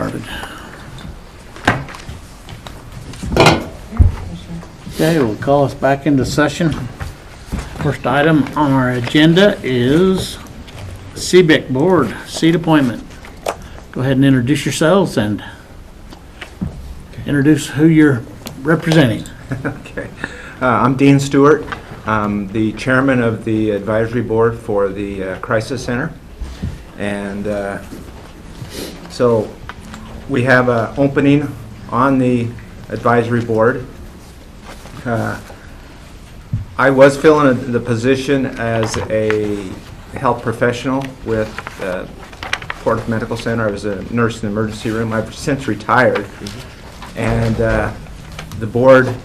started. Okay, we'll call us back into session. First item on our agenda is Cbic Board seat appointment. Go ahead and introduce yourselves and introduce who you're representing. Okay. I'm Dean Stewart. I'm the chairman of the advisory board for the Crisis Center. And so we have an opening on the advisory board. I was filling the position as a health professional with Portage Medical Center. I was a nurse in the emergency room. I've since retired. And the board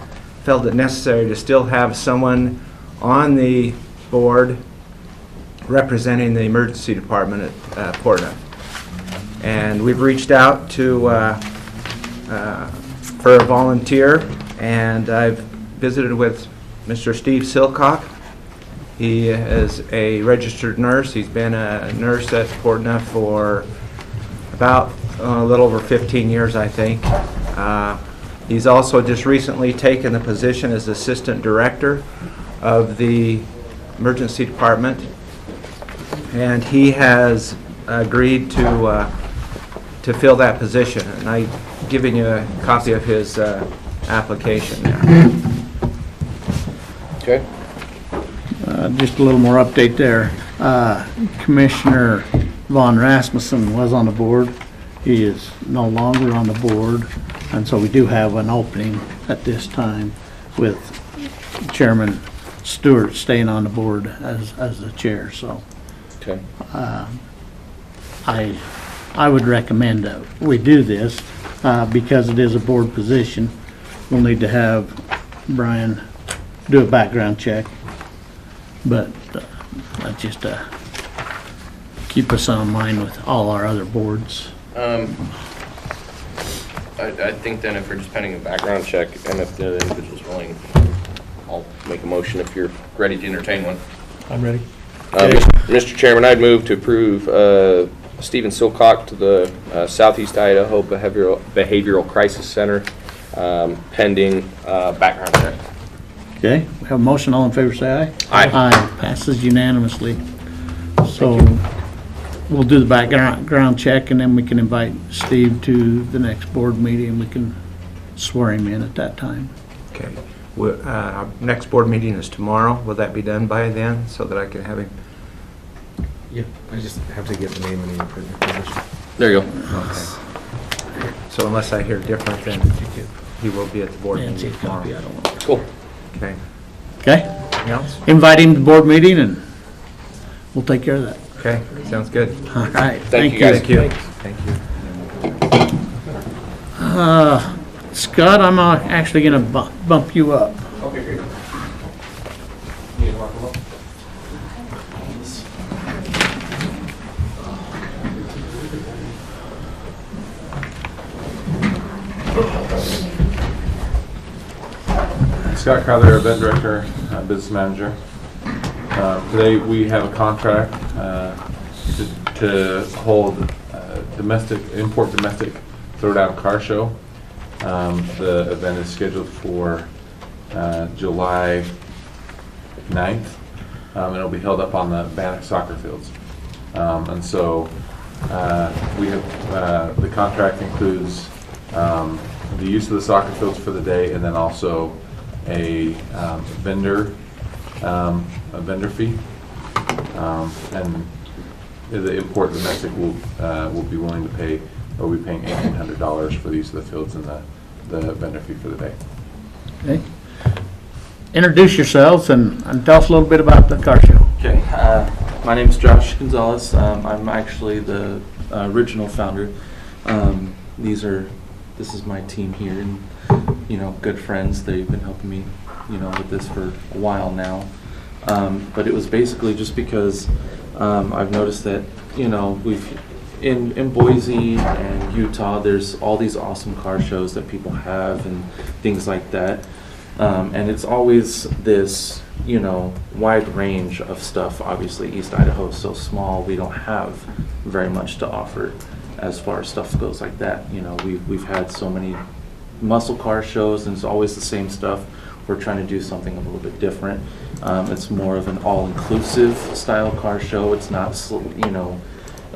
felt it necessary to still have someone on the board representing the emergency department at Portage. And we've reached out to for a volunteer, and I've visited with Mr. Steve Silcock. He is a registered nurse. He's been a nurse at Portage for about a little over 15 years, I think. He's also just recently taken the position as assistant director of the emergency department, and he has agreed to fill that position. And I've given you a copy of his application there. Okay. Just a little more update there. Commissioner Von Rasmussen was on the board. He is no longer on the board, and so we do have an opening at this time with Chairman Stewart staying on the board as the chair. So Okay. I would recommend that we do this because it is a board position. We'll need to have Brian do a background check, but that's just to keep us on line with all our other boards. I think then if we're just pending a background check and if the individual's willing, I'll make a motion if you're ready to entertain one. I'm ready. Mr. Chairman, I'd move to approve Stephen Silcock to the Southeast Idaho Behavioral Crisis Center pending background check. Okay, we have a motion. All in favor say aye. Aye. Aye. Passes unanimously. So we'll do the background check, and then we can invite Steve to the next board meeting. We can swear him in at that time. Okay. Our next board meeting is tomorrow. Will that be done by then so that I can have him? Yeah, I just have to get the name and the position. There you go. Okay. So unless I hear different, then he will be at the board Nancy, meeting copy, I tomorrow. don't want. Cool. Okay. Okay, Anything else? invite him to the board meeting, and we'll take care of that. Okay. Sounds good. All right. Thank you, guys. Thank you. Thank you. Scott, I'm actually going to bump you up. Okay, great. Scott Crowther, event director, business manager. Today we have a contract to hold import domestic throwdown car show. The event is scheduled for July 9th, and it'll be held up on the Bannock soccer fields. And so we have the contract includes the use of the soccer fields for the day, and then also a vendor fee, and the import domestic will be willing to pay, or we'll be paying $1,800 for the use of the fields and the vendor fee for the day. Okay. Introduce yourselves and tell us a little bit about the car show. Okay, my name is Josh Gonzalez. I'm actually the original founder. This is my team here, and good friends. They've been helping me, with this for a while now. But it was basically just because I've noticed that we've in Boise and Utah, there's all these awesome car shows that people have and things like that. And it's always this, wide range of stuff. Obviously, East Idaho is so small, we don't have very much to offer. as far as stuff goes like that. You know, we've had so many muscle car shows, and it's always the same stuff. We're trying to do something a little bit different. It's more of an all-inclusive style car show. It's not, you know,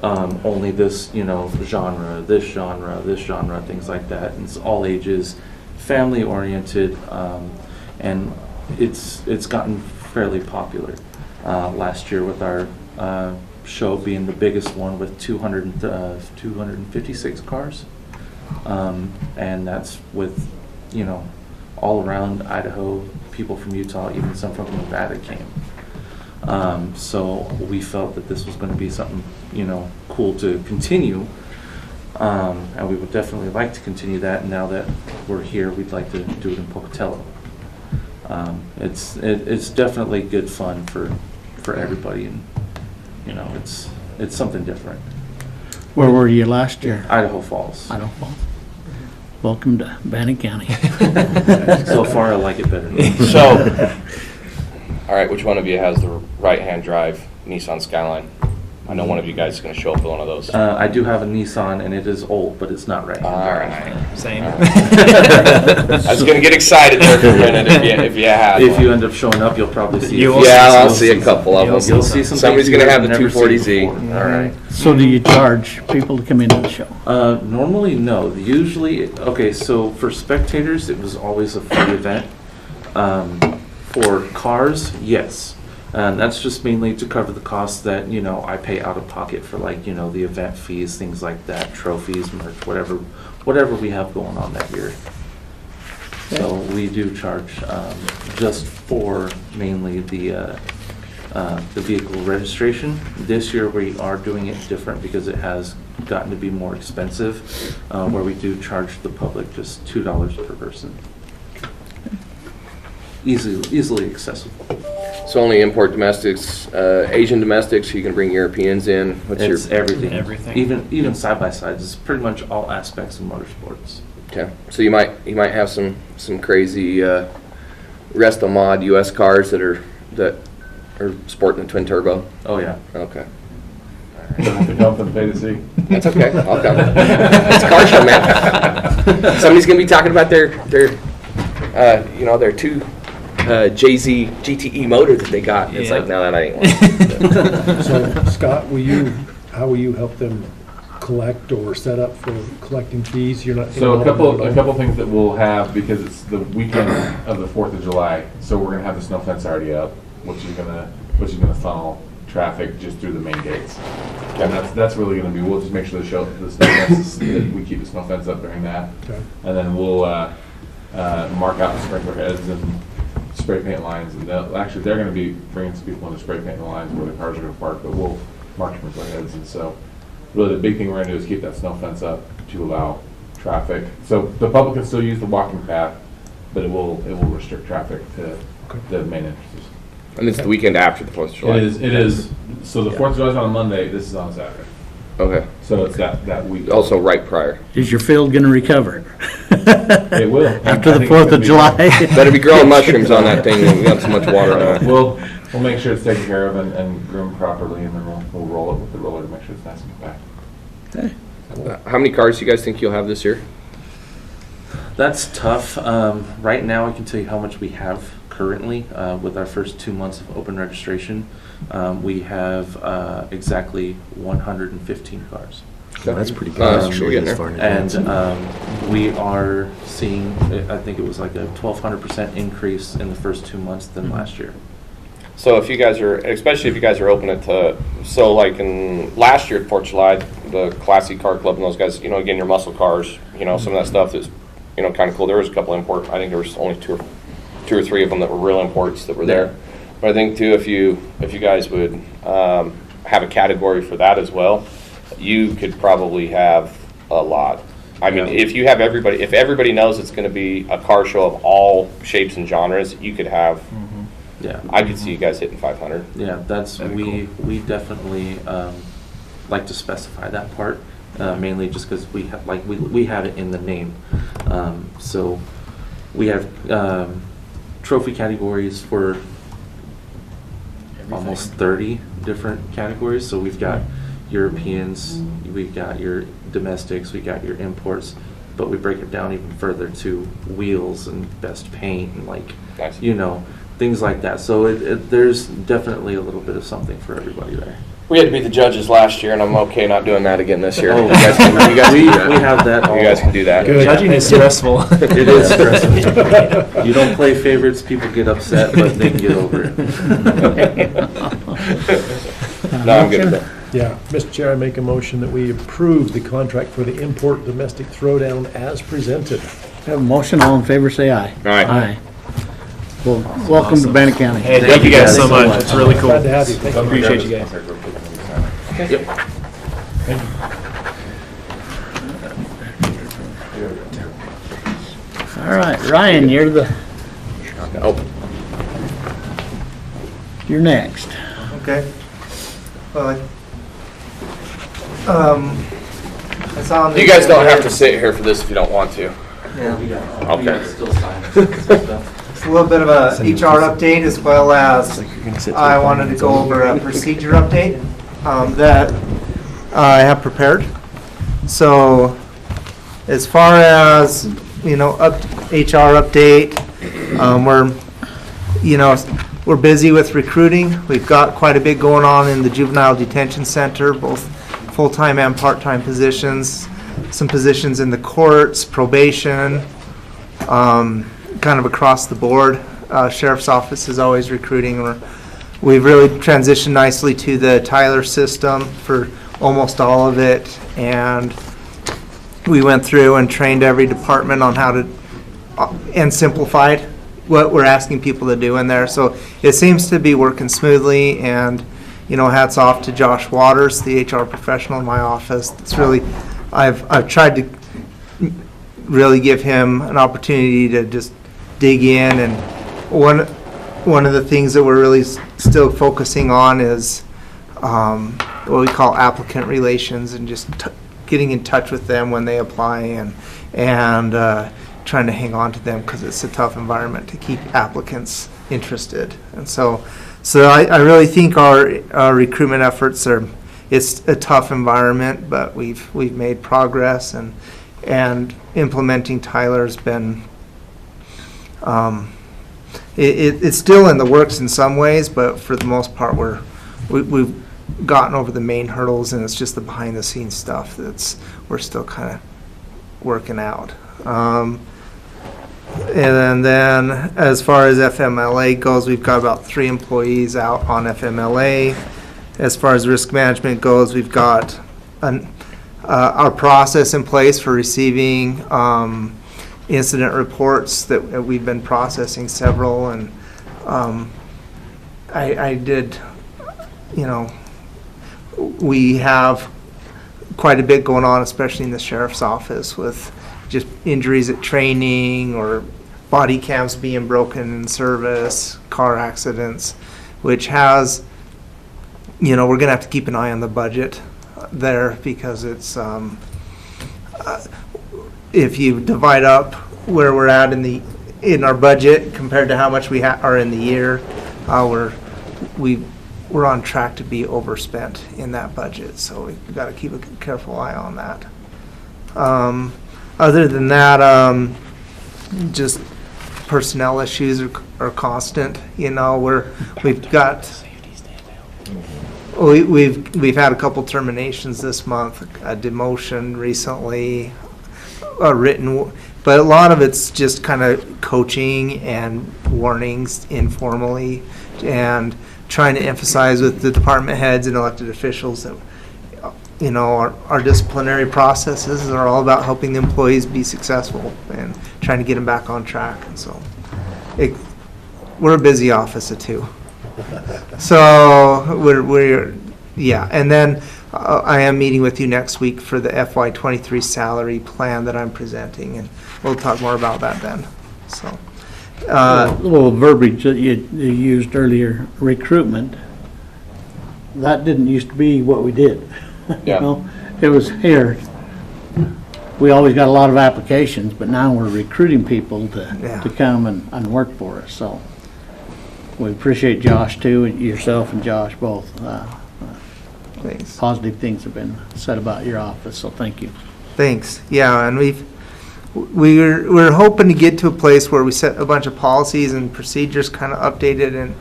only this, you know, genre, this genre, things like that. And it's all ages, family-oriented, and it's gotten fairly popular. Last year with our show being the biggest one with 256 cars. And that's with, you know, all around Idaho, people from Utah, even some from Nevada came. So we felt that this was going to be something, you know, cool to continue. And we would definitely like to continue that. And now that we're here, we'd like to do it in Pocatello. It's definitely good fun for everybody, and you know, it's something different. Where were you last year? Idaho Falls. I don't know. Welcome to Bannock County. So far, I like it better. So, all right, which one of you has the right-hand drive Nissan Skyline? I know one of you guys is going to show up with one of those. I do have a Nissan, and it is old, but it's not right. All right. Same. I was going to get excited there for a minute if you had If one. you end up showing up, you'll probably see. You a will few. Yeah, I'll You'll see a couple of them. You'll see some. Somebody's things going to have you've the never seen 240Z. before. All right. So do you charge people to come into the show? Normally, no. Usually, okay, so for spectators, it was always a free event. For cars, yes. And that's just mainly to cover the costs that, you know, I pay out of pocket for, like, you know, the event fees, things like that, trophies, merch, whatever we have going on that year. So we do charge just for mainly the vehicle registration. This year we are doing it different because it has gotten to be more expensive, where we do charge the public just $2 per person. Easily accessible. So only import domestics, Asian domestics, you can bring Europeans in. What's It's everything. Everything. Even side by sides. It's pretty much all aspects of motorsports. Okay, so you might have some crazy resto mod US cars that are sporting a twin turbo. Oh yeah. Okay, Don't have to come for the pay to see. that's okay. I'll come. It's a car show, man. Somebody's gonna be talking about their you know, their two JZ GTE motor that they got. It's like, no, that ain't one. So, Scott, how will you help them collect or set up for collecting fees? You're not. So a couple things that we'll have, because it's the weekend of the 4th of July, so we're gonna have the snow fence already up, which is gonna funnel traffic just through the main gates. And that's really gonna be, we'll just make sure the snow fence that we keep the snow fence up during that. Okay. And then we'll mark out the sprinkler heads and spray paint lines, and they're going to be bringing some people in to spray paint the lines where the cars are going to park, but we'll mark sprinkler heads. And so really the big thing we're going to do is keep that snow fence up to allow traffic. So the public can still use the walking path, but it will restrict traffic to the main entrances. And it's the weekend after the 4th of July. It is. So the 4th of July is on a Monday, this is on a Saturday. Okay. So it's that week. Also right prior. Is your field gonna recover? It will. After I the think 4th it's of gonna be July? Better be growing mushrooms on that thing. We got so much water on it. We'll make sure it's taken care of and groomed properly, and then we'll roll it with the roller to make sure it's nice and back. Okay. How many cars do you guys think you'll have this year? That's tough. Right now, I can tell you how much we have currently with our first 2 months of open registration. We have exactly 115 cars. Well, that's pretty good. That's Actually, getting as there. far in advance. And we are seeing, I think it was like a 1,200% increase in the first 2 months than last year. So if you guys are, especially if you guys are open it to, so like in last year at 4th of July, the Classic Car Club and those guys, you know, again, your muscle cars, you know, some of that stuff is, you know, kind of cool. There was a couple import, I think there was only two or three of them that were real imports that were there. But I think too, if you guys would have a category for that as well, you could probably have a lot. I mean, if you have everybody, if everybody knows it's going to be a car show of all shapes and genres, you could have. Yeah. I could see you guys hitting 500. Yeah, we definitely like to specify that part, mainly just because we have we have it in the name. So we have trophy categories for almost 30 different categories. So we've got, Europeans, we've got your domestics, we got your imports, but we break it down even further to wheels and best paint and like, Nice. you know, things like that. So there's definitely a little bit of something for everybody there. We had to be the judges last year, and I'm okay not doing that again this year. Oh. You guys can do that. We have that. You guys can do that. Good. Judging is stressful. It is stressful. You don't play favorites, people get upset, but they can get over it. No, I'm good with that. Yeah, Mr. Chair, I make a motion that we approve the contract for the import domestic throwdown as presented. Have a motion, all in favor, say aye. Aye. Well, welcome to Bannock County. Hey, thank you guys so so much. much. It's really cool. Glad to have you. Thank you. Appreciate you guys. All right, Ryan, you're next. Okay. Well, I saw on the You guys don't agenda- have to sit here for this if you don't want to. Yeah. Okay. Still sign. It's a little bit of a HR update as well as I wanted to go over a procedure update that I have prepared. So as far as, HR update, we're busy with recruiting. We've got quite a bit going on in the juvenile detention center, both full-time and part-time positions, some positions in the courts, probation, kind of across the board. Sheriff's office is always recruiting. We've really transitioned nicely to the Tyler system for almost all of it, and we went through and trained every department on how to, and simplified what we're asking people to do in there. So it seems to be working smoothly, and hats off to Josh Waters, the HR professional in my office. It's really, I've tried to really give him an opportunity to just dig in, and one of the things that we're really still focusing on is what we call applicant relations, and just getting in touch with them when they apply, and trying to hang on to them, because it's a tough environment to keep applicants interested. And so I really think our recruitment efforts it's a tough environment, but we've made progress, and implementing Tyler's been, it's still in the works in some ways, but for the most part we've gotten over the main hurdles, and it's just the behind the scenes stuff we're still kind of working out. And then as far as FMLA goes, we've got about 3 employees out on FMLA. As far as risk management goes, we've got our process in place for receiving incident reports that we've been processing several, and I did, we have quite a bit going on, especially in the sheriff's office, with just injuries at training or body cams being broken in service, car accidents, which has, we're going to have to keep an eye on the budget there, because it's, if you divide up where we're at in our budget compared to how much we are in the year, we're on track to be overspent in that budget, so we've got to keep a careful eye on that. Other than that, just personnel issues are constant. We've had a couple terminations this month, a demotion recently, a written, but a lot of it's just kind of coaching and warnings informally, and trying to emphasize with the department heads and elected officials that our disciplinary processes are all about helping the employees be successful and trying to get them back on track. And so we're a busy office at 2. So we're and then I am meeting with you next week for the FY23 salary plan that I'm presenting, and we'll talk more about that then. So A little verbiage that you used earlier, recruitment, that didn't used to be what we did. Yeah. It was here. We always got a lot of applications, but now we're recruiting people to come and work for us. So we appreciate Josh too, and yourself and Josh both. Thanks. positive things have been said about your office, so thank you. Thanks. Yeah, and we're hoping to get to a place where we set a bunch of policies and procedures kind of updated,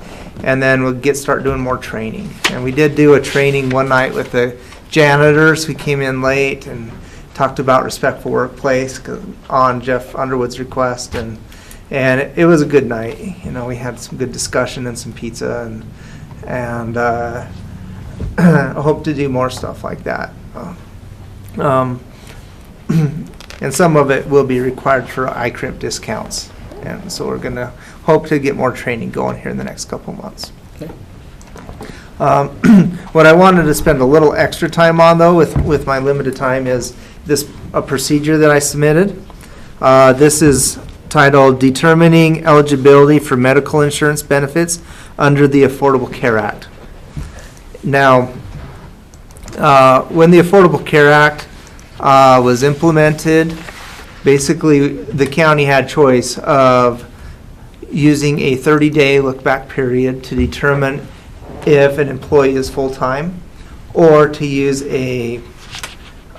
and then we'll start doing more training. And we did do a training one night with the janitors who came in late and talked about respectful workplace on Jeff Underwood's request, and it was a good night. You know, we had some good discussion and some pizza, and I hope to do more stuff like that. And some of it will be required for iCrimp discounts. And so we're going to hope to get more training going here in the next couple months. Okay. What I wanted to spend a little extra time on, though, with my limited time, is a procedure that I submitted. This is titled Determining Eligibility for Medical Insurance Benefits under the Affordable Care Act. Now, when the Affordable Care Act was implemented, basically the county had choice of using a 30-day look-back period to determine if an employee is full-time, or to use a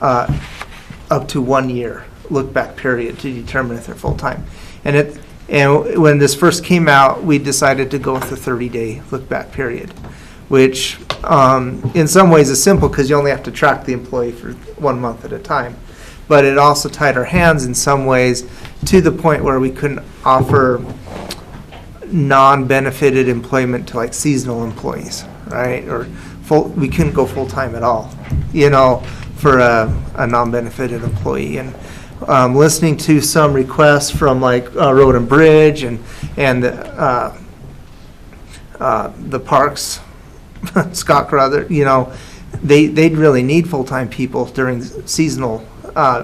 up to 1 year look-back period to determine if they're full-time. And when this first came out, we decided to go with the 30-day look-back period, which in some ways is simple because you only have to track the employee for 1 month at a time. But it also tied our hands in some ways to the point where we couldn't offer non-benefited employment to like seasonal employees, right? Or we couldn't go full-time at all, you know, for a non-benefited employee. And listening to some requests from like Road and Bridge and the Parks, Scott Carruthers, you know, they'd really need full-time people during seasonal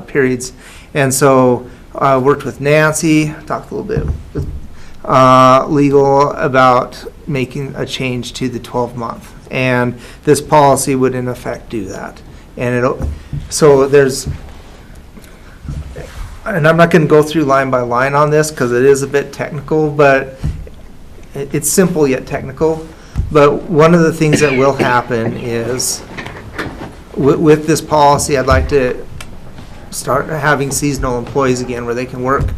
periods. And so I worked with Nancy, talked a little bit with legal about making a change to the 12-month. And this policy would in effect do that. And and I'm not going to go through line by line on this because it is a bit technical, but it's simple yet technical. But one of the things that will happen is with this policy, I'd like to start having seasonal employees again where they can work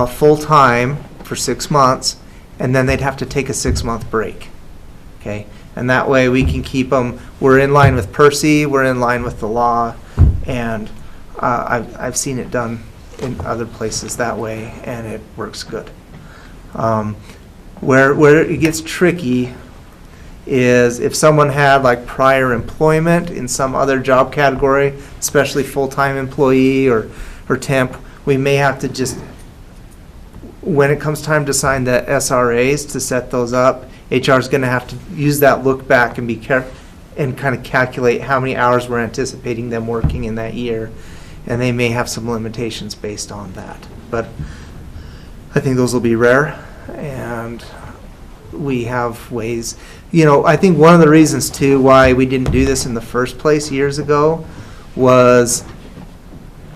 full-time for 6 months, and then they'd have to take a 6-month break. Okay? And that way we can keep them, we're in line with Percy, we're in line with the law, and I've seen it done in other places that way, and it works good. Where it gets tricky is if someone had like prior employment in some other job category, especially full-time employee or temp, we may have to just, when it comes time to sign the SRAs to set those up, HR is going to have to use that look back and be careful and kind of calculate how many hours we're anticipating them working in that year. And they may have some limitations based on that. But I think those will be rare, and we have ways. You know, I think one of the reasons, too, why we didn't do this in the first place years ago was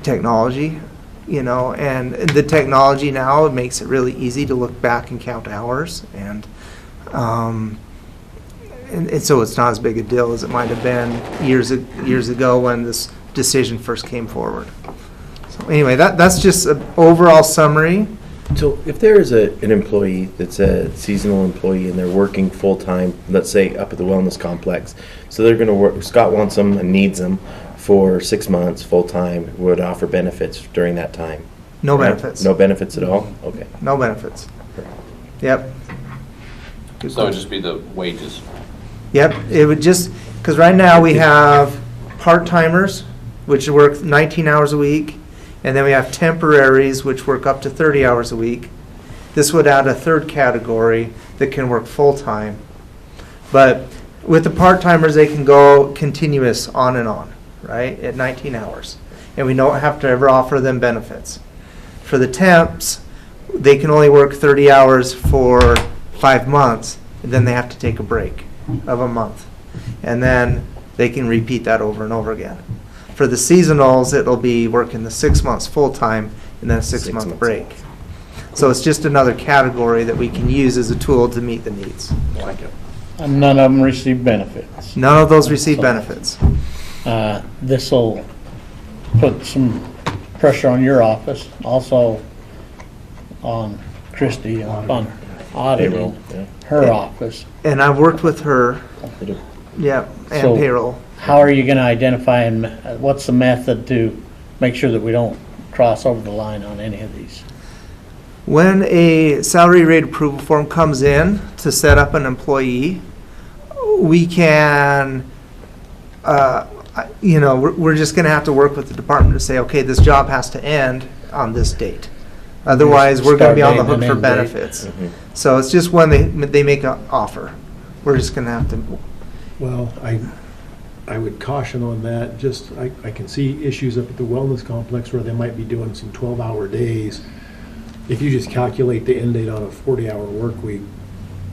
technology, you know, and the technology now, it makes it really easy to look back and count hours, and so it's not as big a deal as it might have been years ago when this decision first came forward. So anyway, that's just an overall summary. So if there is an employee that's a seasonal employee and they're working full-time, let's say up at the wellness complex, so they're going to work, Scott wants them and needs them for 6 months full-time, would offer benefits during that time? No Right? benefits. No benefits at all? Okay. No benefits. Yep. So it would just be the wages. Yep, it would just, because right now we have part-timers, which work 19 hours a week, and then we have temporaries, which work up to 30 hours a week. This would add a third category that can work full-time. But with the part-timers, they can go continuous on and on, right, at 19 hours. And we don't have to ever offer them benefits. For the temps, they can only work 30 hours for 5 months, and then they have to take a break of a month. And then they can repeat that over and over again. For the seasonals, it'll be working the 6 months full-time and then a 6 month months. break. So it's just another category that we can use as a tool to meet the needs. I like it. And none of them receive benefits. None of those receive benefits. This'll put some pressure on your office, also on Christie, on auditing Payroll, yeah. her office. And I've worked with her, yeah, and So- payroll. How are you gonna identify and what's the method to make sure that we don't cross over the line on any of these? When a salary rate approval form comes in to set up an employee, we can, we're just gonna have to work with the department to say, okay, this job has to end on this date. Otherwise, we're gonna be on the Start hook date for and end date. benefits. So it's just when they make an offer. We're just gonna have to, Well, I would caution on that, just, I can see issues up at the wellness complex where they might be doing some 12-hour days. If you just calculate the end date on a 40-hour work week,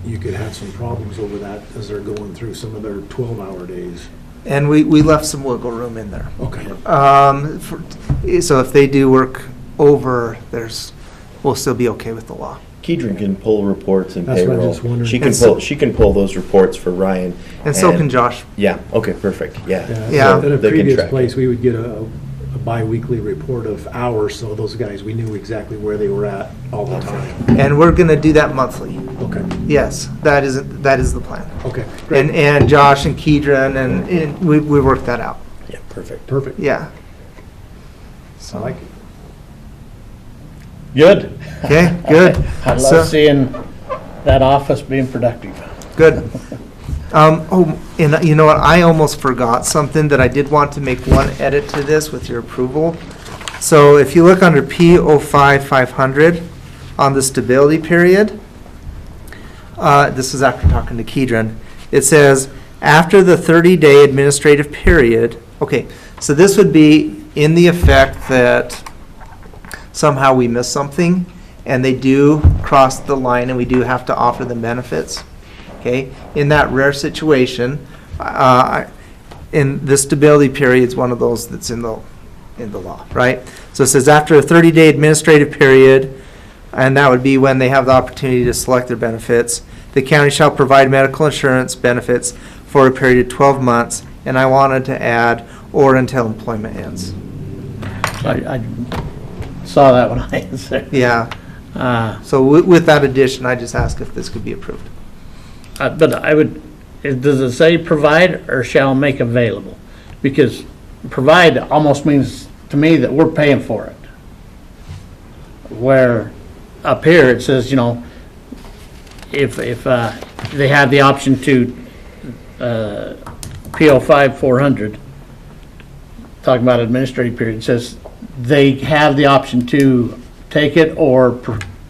you could have some problems over that as they're going through some of their 12-hour days. and we left some wiggle room in there. Okay. So if they do work over, we'll still be okay with the law. Kedron can pull reports and That's what I payroll. just wondered. She can pull those reports for Ryan. And so can Josh. Yeah, okay, perfect, yeah. Yeah. At a They can previous track place, it. we would get a bi-weekly report of hours, so those guys, we knew exactly where they were at all the time. And we're gonna do that monthly. Okay, Yes, that is the plan. okay, great, And Josh and Kedron, and we worked that out. Yeah, perfect. perfect. Yeah. I like it. Good. Okay, good. I So- love seeing that office being productive. Good. And you know what? I almost forgot something that I did want to make one edit to this with your approval. So if you look under P05-500 on the stability period, this is after talking to Kedron, it says, after the 30-day administrative period, okay, so this would be in the effect that somehow we miss something and they do cross the line and we do have to offer them benefits. Okay, in that rare situation, in the stability period is one of those that's in the law, right? So it says after a 30-day administrative period, and that would be when they have the opportunity to select their benefits, the county shall provide medical insurance benefits for a period of 12 months, and I wanted to add, or until employment ends. I saw that when I was there. Yeah, so with that addition, I just asked if this could be approved. But I would, does it say provide or shall make available? Because provide almost means to me that we're paying for it. Where up here it says, if they have the option to, P05-400, talking about administrative period, it says they have the option to take it or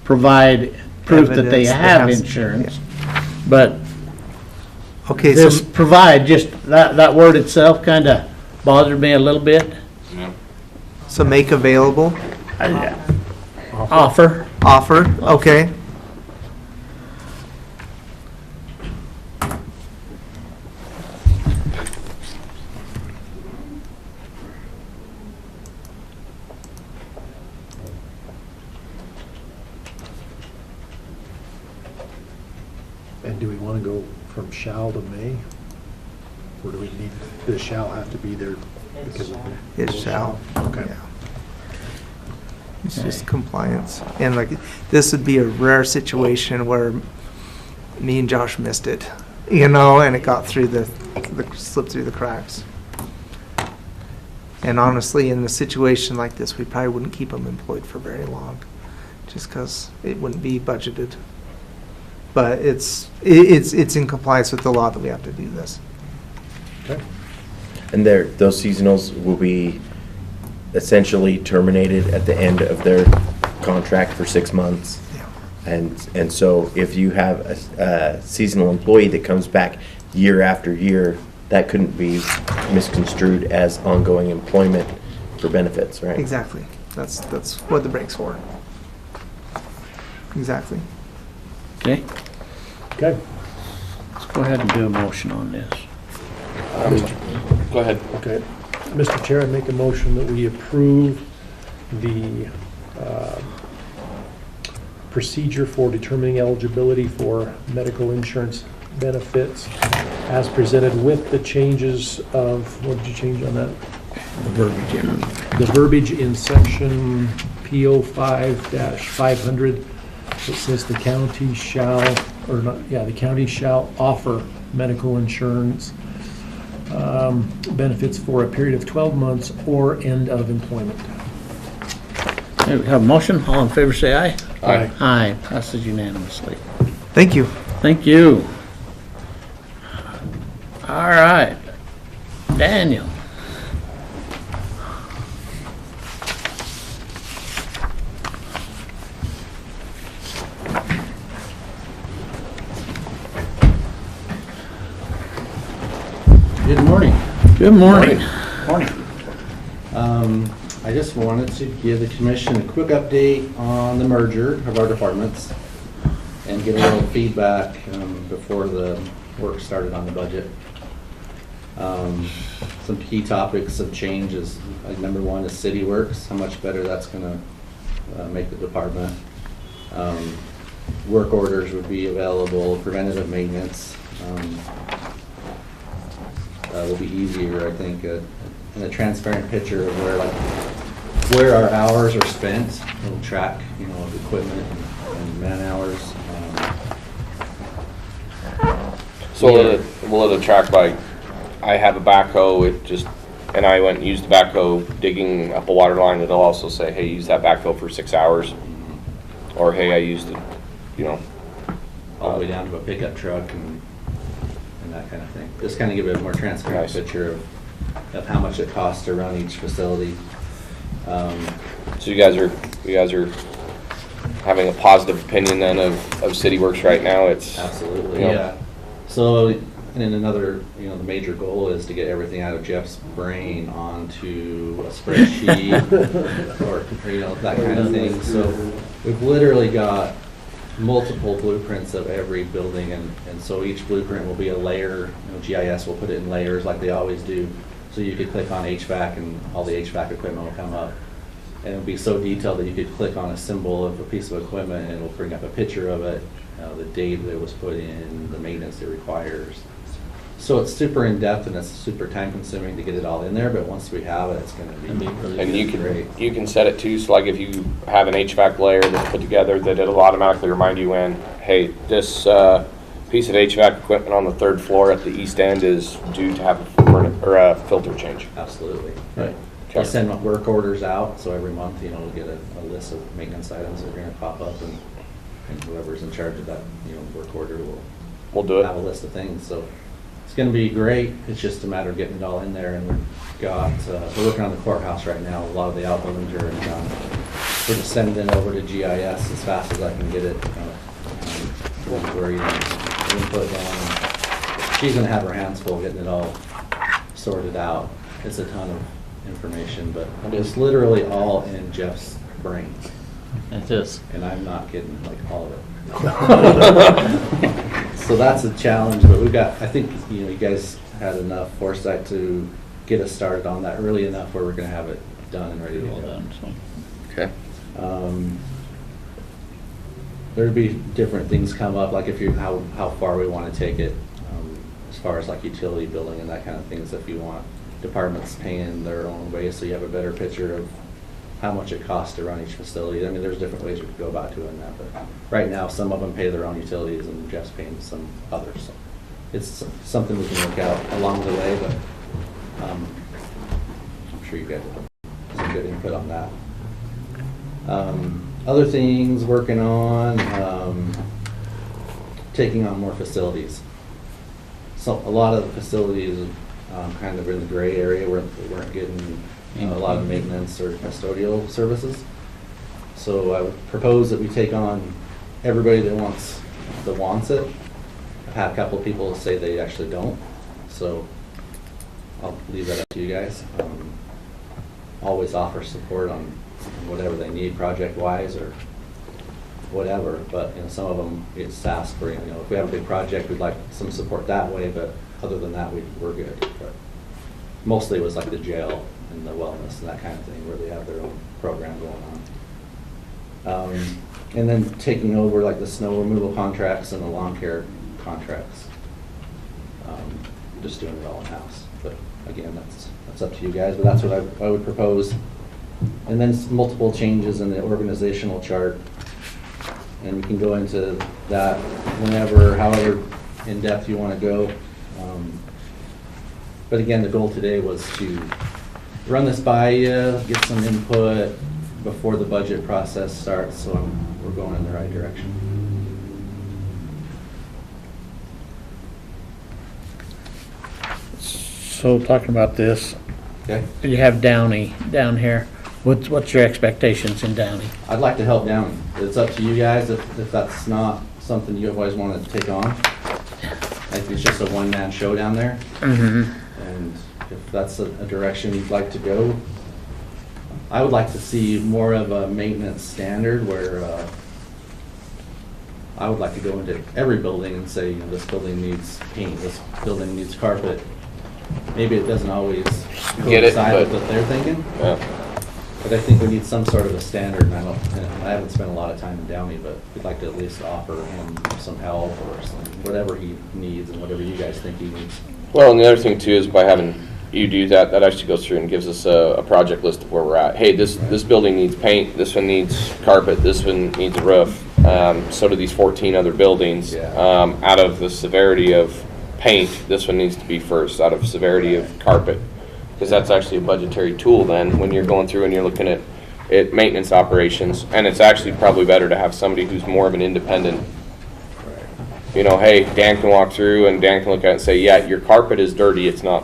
provide proof that they Evidence that have has- insurance. But Okay, this so, provide, just that word itself kind of bothered me a little bit. so make available, Offer. offer, okay. And do we want to go from shall to may? Or do we need, does shall have to be there because of the? It shall. Okay. Yeah. It's just compliance. And like, this would be a rare situation where me and Josh missed it, and it got through slipped through the cracks. And honestly, in a situation like this, we probably wouldn't keep them employed for very long, just because it wouldn't be budgeted. But it's in compliance with the law that we have to do this. Okay. And those seasonals will be essentially terminated at the end of their contract for 6 months. Yeah. And so if you have a seasonal employee that comes back year after year, that couldn't be misconstrued as ongoing employment for benefits, right? Exactly. That's what the break's for. Exactly. Okay, Okay. let's go ahead and do a motion on this. Go ahead. Okay. Mr. Chair, I make a motion that we approve the procedure for determining eligibility for medical insurance benefits as presented with the changes of, what did you change on that? The verbiage in section PO 5-500, it says the county shall, or not, yeah, the county shall offer medical insurance benefits for a period of 12 months or end of employment. Okay, we have a motion. All in favor, say aye. Aye. Aye, passes unanimously. Thank you. Thank you. All right, Daniel. Good morning. Good morning. Morning. I just wanted to give the commission a quick update on the merger of our departments and get a little feedback before the work started on the budget. Some key topics of change is, number one is City Works, how much better that's going to make the department. Work orders would be available, preventative maintenance will be easier, I think, and a transparent picture of where our hours are spent. We'll track, of equipment and man hours. So will it track by, I have a backhoe, and I went and used the backhoe digging up a water line, it'll also say, hey, use that backhoe for 6 hours. Or, hey, I used it, All the way down to a pickup truck and that kind of thing. Just kind of give it a more transparent Nice. picture of how much it costs to run each facility. So you guys are having a positive opinion then of City Works right now? It's Absolutely, Yeah. yeah. So, and then another, the major goal is to get everything out of Jeff's brain onto a spreadsheet or that kind of thing. So we've literally got multiple blueprints of every building, and so each blueprint will be a layer. GIS will put it in layers like they always do. So you could click on HVAC and all the HVAC equipment will come up. And it'll be so detailed that you could click on a symbol of a piece of equipment and it'll bring up a picture of it, the date that it was put in, the maintenance it requires. So it's super in-depth and it's super time-consuming to get it all in there, but once we have it, it's going to be really And great. you can set it too, so like if you have an HVAC layer that's put together, that it'll automatically remind you when, hey, this piece of HVAC equipment on the 3rd floor at the east end is due to have a filter change. Absolutely. Right. I'll send work orders out, so every month, we'll get a list of maintenance items that are going to pop up, and whoever's in charge of that, work order We'll do have a it. list of things. So it's going to be great. It's just a matter of getting it all in there, and we're working on the courthouse right now. A lot of the outbuildings are done. We're just sending it over to GIS as fast as I can get it. Where input down. She's going to have her hands full getting it all sorted out. It's a ton of information, but it's literally all in Jeff's brain, It is. and I'm not getting all of it. So that's a challenge, but I think you guys had enough foresight to get us started on that early enough where we're going to have it done and ready to All go. done, so. Okay. There'd be different things come up, like how far we want to take it, as far as like utility billing and that kind of things. If you want departments paying their own way, so you have a better picture of how much it costs to run each facility. I mean, there's different ways we could go about doing that, but right now some of them pay their own utilities and Jeff's paying some others. So it's something we can work out along the way, but I'm sure you guys will have some good input on that. Other things working on, taking on more facilities. So a lot of the facilities kind of in the gray area where we weren't getting a lot of maintenance or custodial services. So I would propose that we take on everybody that wants it. I've had a couple of people say they actually don't, so I'll leave that up to you guys. Always offer support on whatever they need project-wise or whatever, but some of them it's asked for. If we have a big project, we'd like some support that way, but other than that, we're good. But mostly it was like the jail and the wellness and that kind of thing, where they have their own program going on. And then taking over like the snow removal contracts and the lawn care contracts. just doing it all in-house. But again, that's up to you guys, but that's what I would propose. And then multiple changes in the organizational chart. And we can go into that whenever, however in-depth you want to go. But again, the goal today was to run this by you, get some input before the budget process starts, so we're going in the right direction. So talking about this, Okay? you have Downey down here. What's your expectations in Downey? I'd like to help Downey. It's up to you guys if that's not something you always want to take on. I think it's just a one-man show down there. Mm-hmm. And if that's a direction you'd like to go, I would like to see more of a maintenance standard where I would like to go into every building and say, this building needs paint, this building needs carpet. Maybe it doesn't always Get it, coincide with but- what they're thinking. Yeah. But I think we need some sort of a standard, and I haven't spent a lot of time in Downey, but we'd like to at least offer him some help or whatever he needs and whatever you guys think he needs. Well, and the other thing too is by having you do that, that actually goes through and gives us a project list of where we're at. Hey, this building needs paint, this one needs carpet, this one needs a roof. So do these 14 other buildings. Yeah. Out of the severity of paint, this one needs to be first, out of severity of carpet. Because that's actually a budgetary tool then, when you're going through and you're looking at maintenance operations. And it's actually probably better to have somebody who's more of an independent. You know, hey, Dan can walk through and Dan can look at it and say, yeah, your carpet is dirty, it's not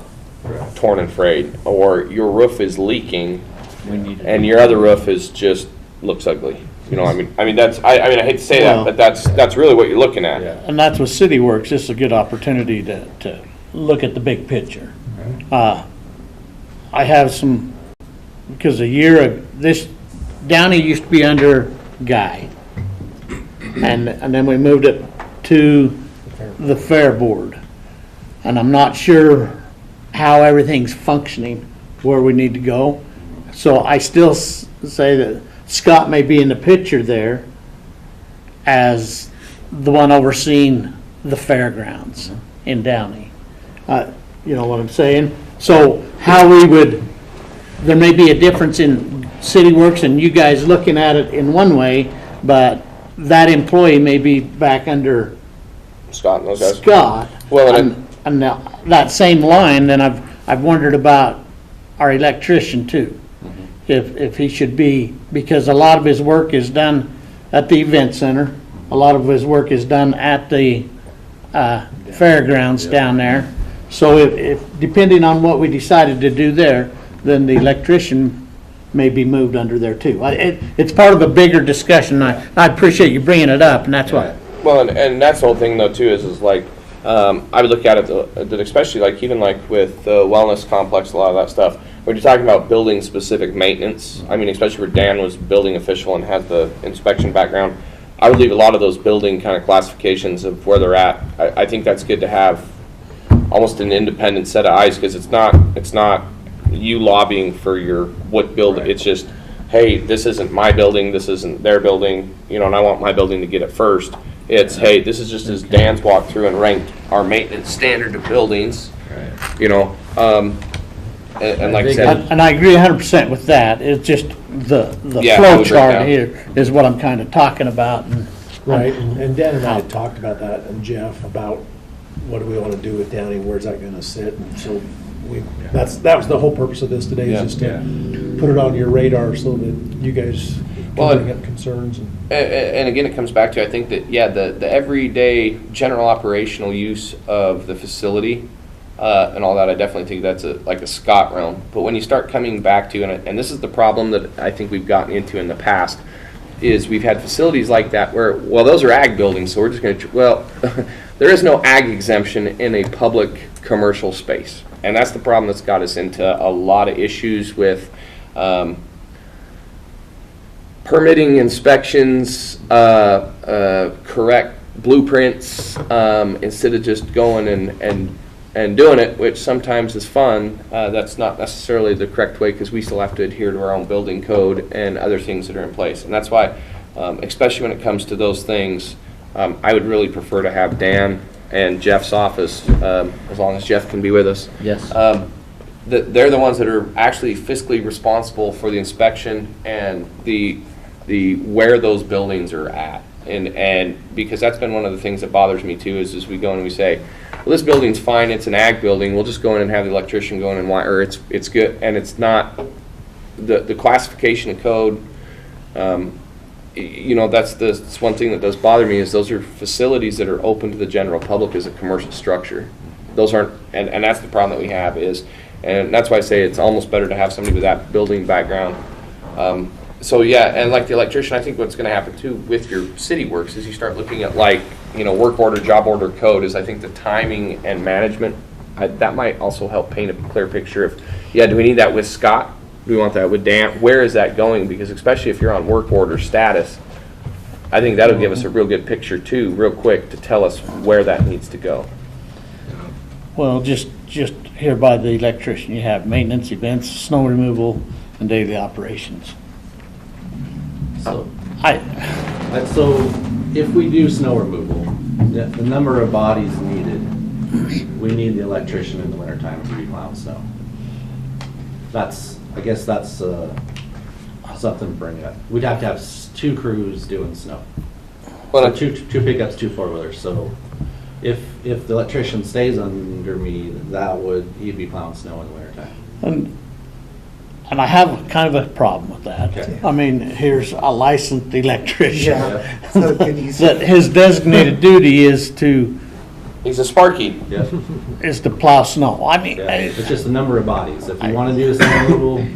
torn and frayed. Or your roof is leaking and your other roof is just looks ugly. You know, I mean that's I hate to say Well- that, but that's really what you're looking at. Yeah. And that's with City Works, this is a good opportunity to look at the big picture. I have some, because this, Downey used to be under Guy. And then we moved it to the Fair Board. And I'm not sure how everything's functioning, where we need to go. So I still say that Scott may be in the picture there as the one overseeing the fairgrounds in Downey. You know what I'm saying? So how there may be a difference in City Works and you guys looking at it in one way, but that employee may be back under Scott and those guys. Scott. Well, and And now, that same line, then I've wondered about our electrician too. If he should be, because a lot of his work is done at the event center. A lot of his work is done at the fairgrounds down there. So if depending on what we decided to do there, then the electrician may be moved under there too. It's part of a bigger discussion. I appreciate you bringing it up, and that's why. Well, and that's the whole thing though too is like I would look at it that especially like even like with the wellness complex, a lot of that stuff. When you're talking about building specific maintenance, I mean, especially where Dan was building official and had the inspection background, I would leave a lot of those building kind of classifications of where they're at. I think that's good to have almost an independent set of eyes because it's not you lobbying for your what building. Right. It's just, hey, this isn't my building, this isn't their building, you know, and I want my building to get it first. It's, hey, this is just as Dan's walked through and ranked our maintenance standard of buildings, right. You know, and like I said. And I agree 100% with that. It's just the flow chart here is what I'm kind of talking about. Right, and Dan and I had talked about that, and Jeff, about what do we want to do with Downey, where's that going to sit, and so that was the whole purpose of this today, is just to put it on your radar so that you guys can bring up concerns. And again, it comes back to, I think that, the everyday general operational use of the facility and all that, I definitely think that's like a Scott realm. But when you start coming back to, and this is the problem that I think we've gotten into in the past, is we've had facilities like that where, well, those are ag buildings, so we're just going to, there is no ag exemption in a public commercial space. And that's the problem that's got us into a lot of issues with permitting, inspections, correct blueprints, instead of just going and doing it, which sometimes is fun. That's not necessarily the correct way because we still have to adhere to our own building code and other things that are in place. And that's why, especially when it comes to those things, I would really prefer to have Dan and Jeff's office, as long as Jeff can be with us. Yes. They're the ones that are actually fiscally responsible for the inspection and the where those buildings are at. And because that's been one of the things that bothers me too, is we go and we say, well, this building's fine, it's an ag building, we'll just go in and have the electrician go in and wire, or it's good, and it's not, the classification of code, you know, that's one thing that does bother me, is those are facilities that are open to the general public as a commercial structure. Those aren't, and that's the problem that we have is, and that's why I say it's almost better to have somebody with that building background. So yeah, and like the electrician, I think what's going to happen too with your city works is you start looking at, like, you know, work order, job order code, is I think the timing and management, that might also help paint a clear picture of, yeah, do we need that with Scott? Do we want that with Dan? Where is that going? Because especially if you're on work order status, I think that'll give us a real good picture too, real quick, to tell us where that needs to go. Well, just here by the electrician, you have maintenance, events, snow removal, and daily operations. So, I, so if we do snow removal, the number of bodies needed, we need the electrician in the wintertime to be plowing snow. I guess that's something to bring up. We'd have to have 2 crews doing snow. Well, So two pickups, 2 4-wheelers. So if the electrician stays under me, he'd be plowing snow in the wintertime. and I have kind of a problem with that. Okay. I mean, here's a licensed electrician. Yeah. So can you That his designated duty is to he's a Sparky. Yeah. plow snow. I mean, Yeah, it's just the number of bodies. If you want to do the snow removal,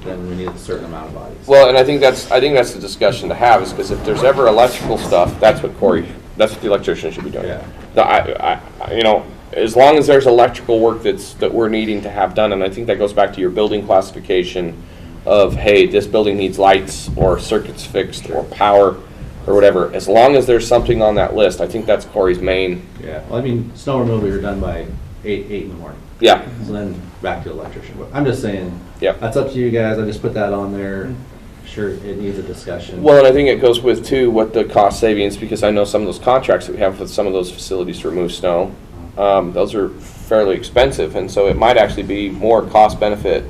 then we need a certain amount of bodies. Well, and I think that's the discussion to have, is because if there's ever electrical stuff, that's what the electrician should be doing. Yeah. No, you know, as long as there's electrical work that we're needing to have done, and I think that goes back to your building classification of, hey, this building needs lights or circuits fixed or power or whatever. As long as there's something on that list, I think that's Corey's main. Yeah. Well, I mean, snow removal, you're done by 8 in the morning. Yeah. So then back to the electrician. But I'm just saying, Yep. that's up to you guys. I just put that on there. Sure, it needs a discussion. Well, and I think it goes with too what the cost savings, because I know some of those contracts that we have with some of those facilities to remove snow, those are fairly expensive, and so it might actually be more cost benefit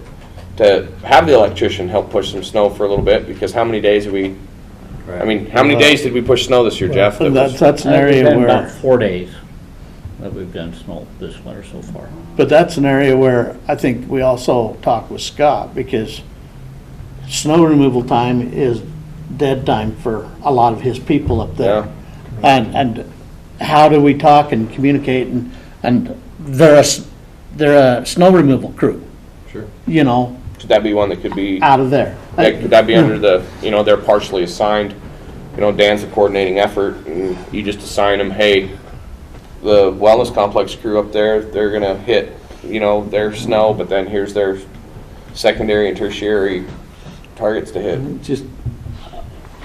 to have the electrician help push some snow for a little bit, because how many days did we? Right. I mean, how many days did we push snow this year, Jeff? that was- that's an It's area been about where, 4 days that we've done snow this winter so far. but that's an area where I think we also talk with Scott, because snow removal time is dead time for a lot of his people up there. And how do we talk and communicate, and they're a snow removal crew, Sure. you know, Should that be one that could be? out of there. Could that be under the, you know, they're partially assigned, you know, Dan's the coordinating effort, and you just assign them, hey, the wellness complex crew up there, they're gonna hit, you know, their snow, but then here's their secondary and tertiary targets to hit. Just,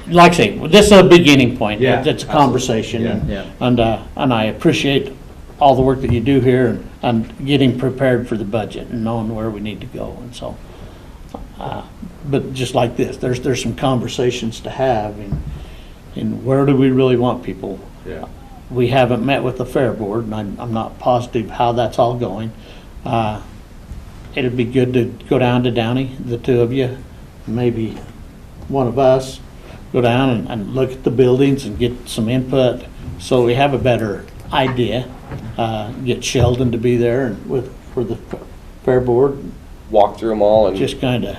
like I say, this is a beginning point. Yeah, It's a absolutely. conversation. Yeah. And I appreciate all the work that you do here, and getting prepared for the budget and knowing where we need to go, and so. But just like this, there's some conversations to have, in where do we really want people? Yeah. We haven't met with the fair board, and I'm not positive how that's all going. It'd be good to go down to Downey, the 2 of you, maybe one of us, go down and look at the buildings and get some input, so we have a better idea. Get Sheldon to be there and for the fair board, Walk through them all and just kind of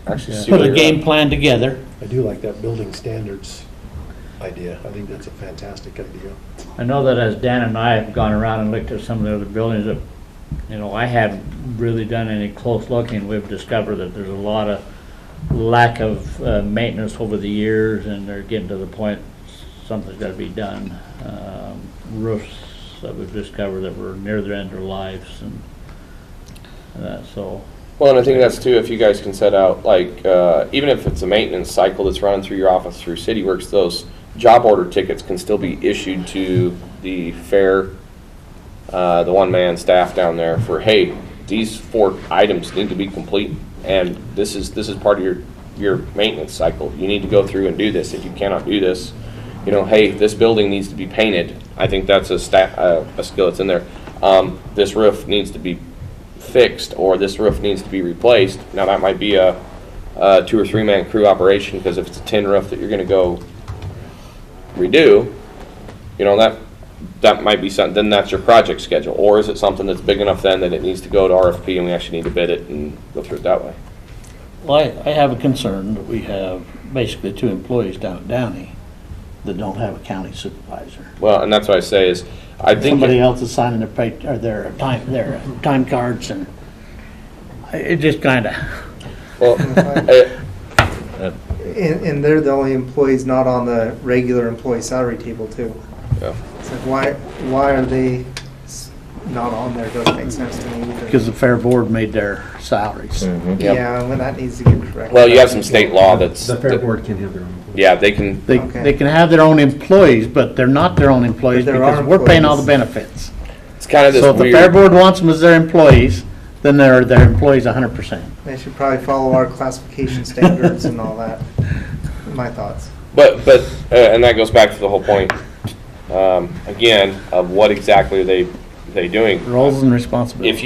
actually see put where a you're at. game plan together. I do like that building standards idea. I think that's a fantastic idea. I know that as Dan and I have gone around and looked at some of the other buildings that, you know, I haven't really done any close looking. We've discovered that there's a lot of lack of maintenance over the years, and they're getting to the point something's got to be done. Roofs that we've discovered that were near their end of their lives, and that, so. Well, and I think that's too, if you guys can set out, like, even if it's a maintenance cycle that's running through your office through CityWorks, those job order tickets can still be issued to the fair, the one-man staff down there for, hey, these 4 items need to be complete, and this is part of your maintenance cycle. You need to go through and do this. If you cannot do this, you know, hey, this building needs to be painted. I think that's a skill that's in there. This roof needs to be fixed, or this roof needs to be replaced. Now that might be a 2 or 3 man crew operation, because if it's a tin roof that you're going to go redo, you know, that might be something. Then that's your project schedule. Or is it something that's big enough then that it needs to go to RFP and we actually need to bid it and go through it that way? Well, I have a concern that we have basically 2 employees down at Downey that don't have a county supervisor. Well, and that's what I say is, I think Somebody else is signing their time cards, and it just kind of. well, And they're the only employees not on the regular employee salary table too. yeah. It's like, why are they not on there? Doesn't make sense to me either. Because the Fair Board made their salaries. Yep. Yeah, well, that needs to get corrected. Well, you have some state law that's. The Fair Board can have their own. Yeah, they can. They can have their own employees, but they're not their own employees But there are because we're paying all the employees. benefits. It's kind of this So if the weird. Fair Board wants them as their employees, then they're their employees 100%. They should probably follow our classification standards and all that. My thoughts. But and that goes back to the whole point, again, of what exactly are they doing? Roles and responsibilities.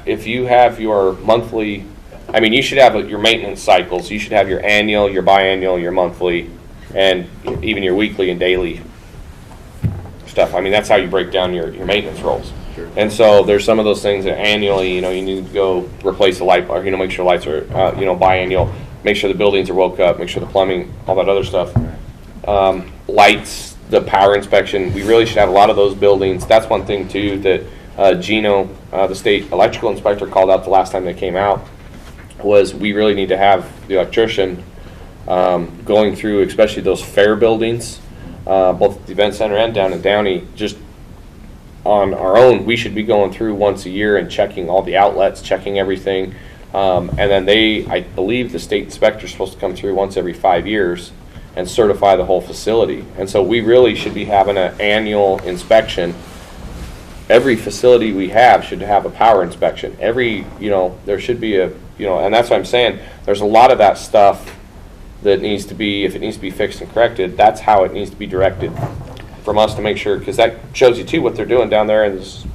If you have your monthly, I mean, you should have your maintenance cycles. You should have your annual, your biannual, your monthly, and even your weekly and daily stuff. I mean, that's how you break down your maintenance roles. Sure. And so there's some of those things that annually, you know, you need to go replace the light, or, you know, make sure lights are, you know, biannual, make sure the buildings are woke up, make sure the plumbing, all that other stuff. Lights, the power inspection, we really should have a lot of those buildings. That's one thing too that Gino, the state electrical inspector, called out the last time they came out, was we really need to have the electrician going through, especially those fair buildings, both at the event center and down in Downey, just on our own. We should be going through once a year and checking all the outlets, checking everything. And then I believe the state inspector is supposed to come through once every 5 years and certify the whole facility. And so we really should be having an annual inspection. Every facility we have should have a power inspection. There should be and that's what I'm saying. There's a lot of that stuff that needs to be, if it needs to be fixed and corrected, that's how it needs to be directed from us to make sure, because that shows you too what they're doing down there is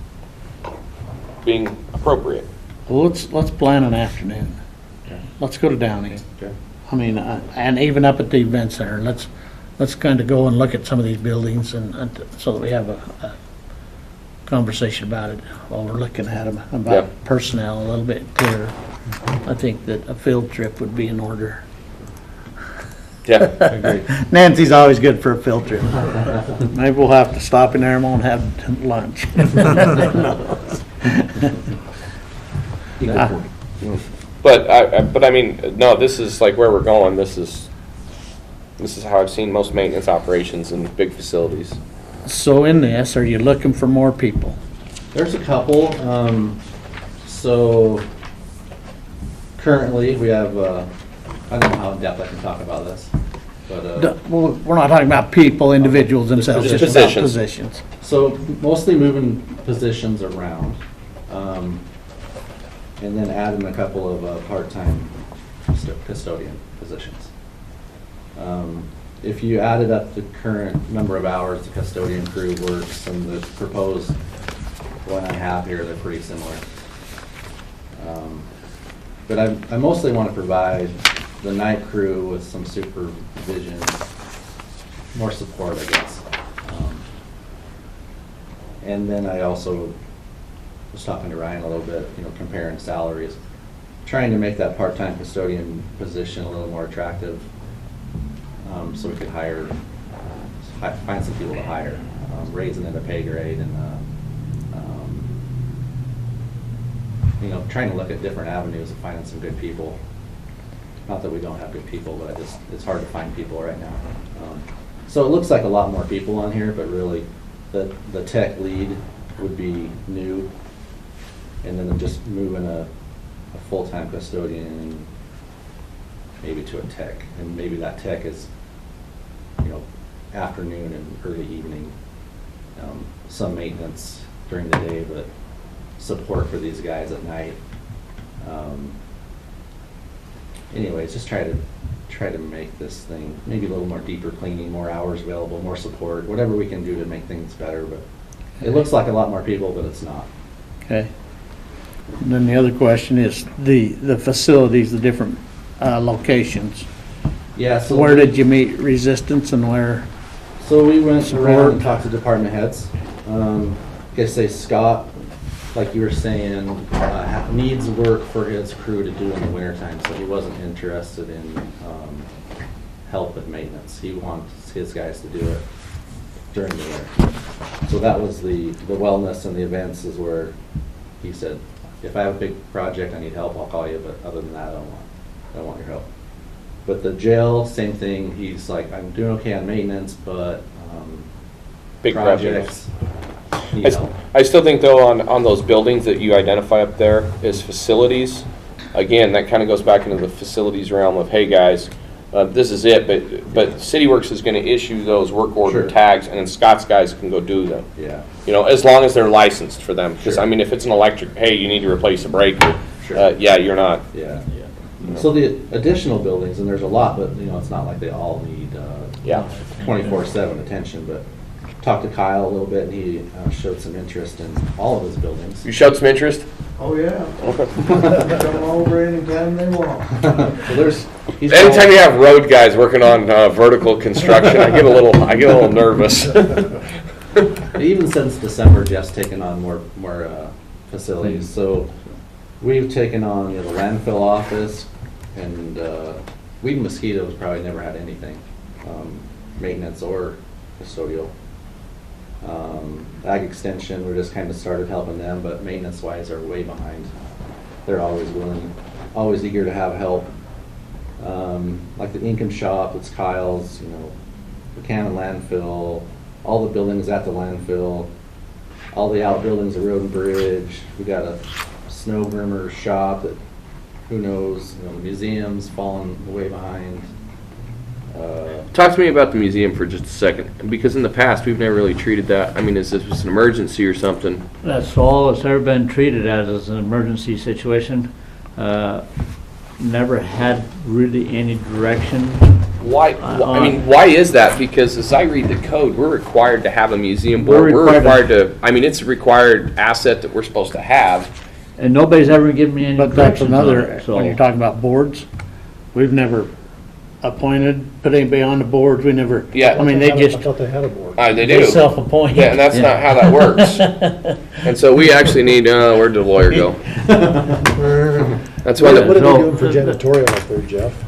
being appropriate. Well, let's plan an afternoon. Let's go to Downey. Okay. I mean, and even up at the event center, let's kind of go and look at some of these buildings and so that we have a conversation about it while we're looking at them, about Yeah. personnel a little bit clearer. I think that a field trip would be in order. Yeah. Nancy's always good for a field trip. Maybe we'll have to stop in there and won't have lunch. But I mean, no, this is like where we're going. This is how I've seen most maintenance operations in big facilities. So in this, are you looking for more people? There's a couple. So currently we have, I don't know how in depth I can talk about this, but Well, we're not talking about people, individuals themselves, just about Positions. positions. so mostly moving positions around, and then adding a couple of part-time custodian positions. If you added up the current number of hours the custodian crew works and the proposed one I have here, they're pretty similar. But I mostly want to provide the night crew with some supervision, more support, I guess. And then I also was talking to Ryan a little bit, comparing salaries, trying to make that part-time custodian position a little more attractive, so we could find some people to hire, raising it a pay grade and, trying to look at different avenues of finding some good people. Not that we don't have good people, but it's hard to find people right now. So it looks like a lot more people on here, but really the tech lead would be new. And then just moving a full-time custodian maybe to a tech. And maybe that tech is, afternoon and early evening. Some maintenance during the day, but support for these guys at night. Anyways, just try to try to make this thing maybe a little more deeper cleaning, more hours available, more support, whatever we can do to make things better. But it looks like a lot more people, but it's not. Okay. And then the other question is the facilities, the different locations. Yeah. So Where did you meet resistance and where? So we went Support. around and talked to department heads. Guess say Scott, like you were saying, needs work for his crew to do in the wintertime, so he wasn't interested in help with maintenance. He wants his guys to do it during the winter. So that was the wellness and the events is where he said, if I have a big project I need help, I'll call you, but other than that, I don't want your help. But the jail, same thing. He's like, I'm doing okay on maintenance, but Big projects. need help. I still think though on those buildings that you identify up there as facilities, again, that kind of goes back into the facilities realm of, hey guys, this is it, but CityWorks is going to issue those work order Sure. tags, and then Scott's guys can go do them. Yeah. You know, as long as they're licensed for them. Because Sure. I mean, if it's an electric, hey, you need to replace a breaker. Sure. Yeah, you're not. Yeah. So the additional buildings, and there's a lot, but you know, it's not like they all need Yeah. 24/7 attention. But talked to Kyle a little bit, and he showed some interest in all of his buildings. You showed some interest? Oh, yeah. Okay. Come over anytime they want. So there's. He's Anytime you have road guys working on vertical construction, I get a little nervous. Even since December, Jeff's taken on more facilities. So we've taken on the landfill office, and Weed and Mosquitoes probably never had anything, maintenance or custodial. Ag Extension, we just kind of started helping them, but maintenance-wise are way behind. They're always willing, always eager to have help. Like the Incan Shop, it's Kyle's, you know, the Cannon landfill, all the buildings at the landfill, all the outbuildings of Road and Bridge. We got a snow groomer shop that, who knows, you know, the museum's fallen way behind. Talk to me about the museum for just a second, because in the past, we've never really treated that. I mean, is this an emergency or something? That's all it's ever been treated as, is an emergency situation. Never had really any direction. Why? I mean, why is that? Because as I read the code, we're required to have a museum board. We're We're required required to, I mean, it's a required asset that we're supposed to have. And nobody's ever given me any But that's directions on another, it, so. when you're talking about boards, we've never appointed, put anybody on the boards, we never. Yeah. I mean, they I just, thought they had a board. They they do. self-appoint. Yeah, and that's not how that works. And so we actually need, where'd the lawyer go? That's why What are they So- doing for janitorial up there, Jeff?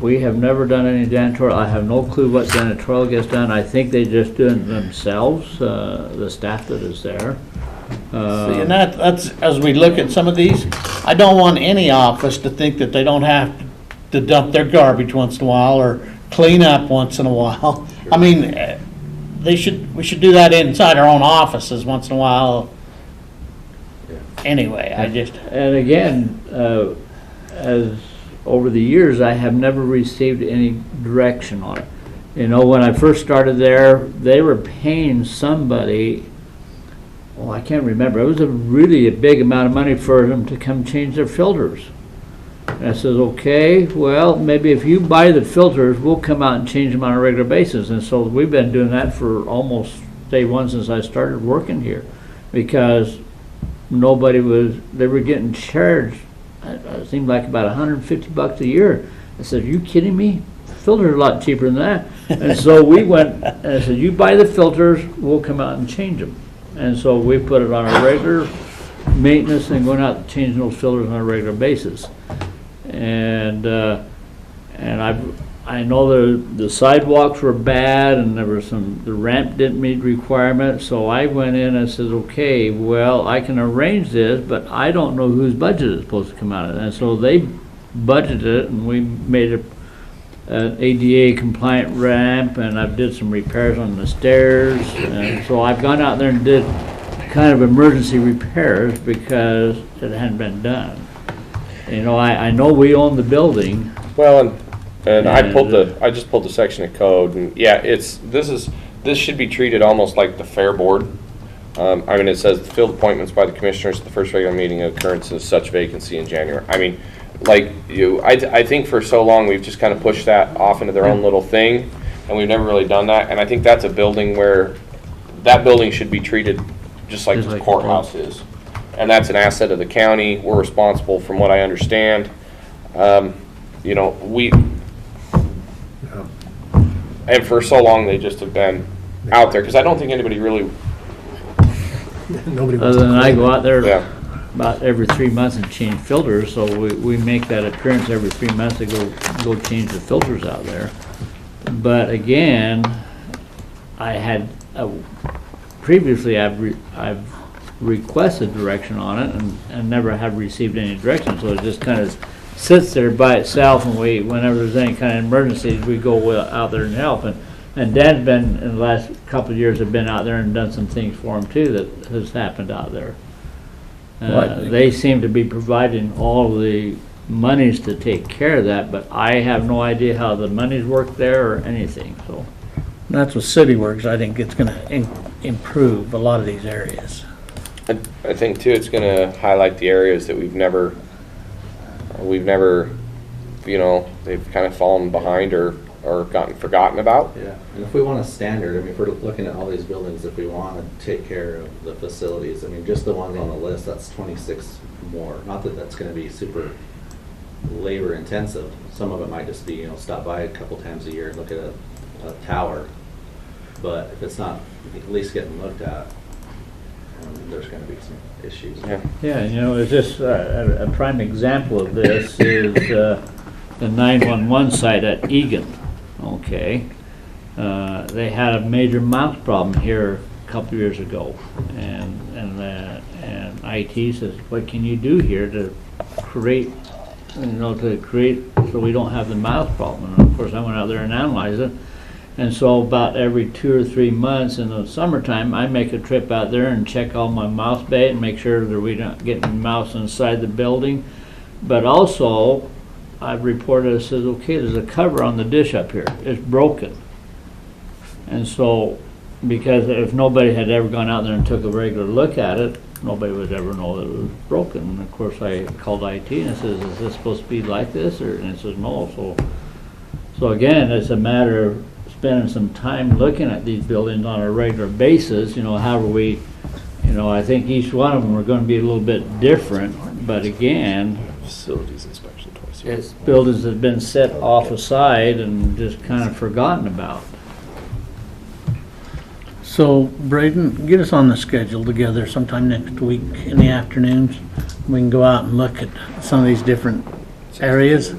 We have never done any janitorial. I have no clue what janitorial gets done. I think they just do it themselves, the staff that is there. See, and that's, as we look at some of these, I don't want any office to think that they don't have to dump their garbage once in a while or clean up once in a while. I mean, we should do that inside our own offices once in a while. Anyway, And again, as over the years, I have never received any direction on it. You know, when I first started there, they were paying somebody, well, I can't remember, it was really a big amount of money for them to come change their filters. And I says, okay, well, maybe if you buy the filters, we'll come out and change them on a regular basis. And so we've been doing that for almost day one since I started working here, because they were getting charged, it seemed like about $150 a year. I said, are you kidding me? Filters are a lot cheaper than that. And so we went, and I said, you buy the filters, we'll come out and change them. And so we put it on a regular maintenance and going out and changing those filters on a regular basis. And I know the sidewalks were bad, and there were the ramp didn't meet requirements, so I went in and said, okay, well, I can arrange this, but I don't know whose budget is supposed to come out of it. And so they budgeted it, and we made an ADA compliant ramp, and I did some repairs on the stairs, and so I've gone out there and did kind of emergency repairs because it hadn't been done. You know, I know we own the building. Well, and I just pulled the section of code, and yeah, this should be treated almost like the fair board. I mean, it says filled appointments by the commissioners at the first regular meeting of occurrence of such vacancy in January. I mean, like you, I think for so long we've just kind of pushed that off into their own little thing, and we've never really done that. And I think that's a building where that building should be treated just like the courthouse is. And that's an asset of the county. We're responsible, from what I understand. You know, and for so long they just have been out there, because I don't think anybody really. Nobody wants Other to than I claim go it. out there Yeah. about every 3 months and change filters, so we make that appearance every 3 months to go change the filters out there. But again, I had, previously I've requested direction on it and never have received any direction, so it just kind of sits there by itself, and whenever there's any kind of emergencies, we go out there and help. And Dan's been, in the last couple of years, have been out there and done some things for him too that has happened out there. They seem to be providing all the monies to take care of that, but I have no idea how the monies work there or anything, so. That's what City Works, I think it's gonna improve a lot of these areas. I think too, it's gonna highlight the areas that we've never, you know, they've kind of fallen behind or gotten forgotten about. Yeah, and if we want a standard, I mean, if we're looking at all these buildings, if we want to take care of the facilities, I mean, just the ones on the list, that's 26 more. Not that that's going to be super labor intensive. Some of it might just be, you know, stop by a couple times a year and look at a tower. But if it's not at least getting looked at, there's going to be some issues. Yeah. Yeah, you know, it's just a prime example of this is the 911 site at Egan. Okay, they had a major mouse problem here a couple of years ago, and IT says, what can you do here to create, so we don't have the mouse problem? And of course, I went out there and analyzed it, and so about every 2 or 3 months in the summertime, I make a trip out there and check all my mouse bay and make sure that we don't get mouse inside the building, but also I've reported, it says, okay, there's a cover on the dish up here. It's broken. And so, because if nobody had ever gone out there and took a regular look at it, nobody would ever know that it was broken. And of course, I called IT and I says, is this supposed to be like this? And it says, no. So again, it's a matter of spending some time looking at these buildings on a regular basis. You know, however we, you know, I think each one of them are going to be a little bit different. But again, Facilities inspection. it's buildings that have been set off aside and just kind of forgotten about. So Braden, get us on the schedule together sometime next week in the afternoons. We can go out and look at some of these different areas.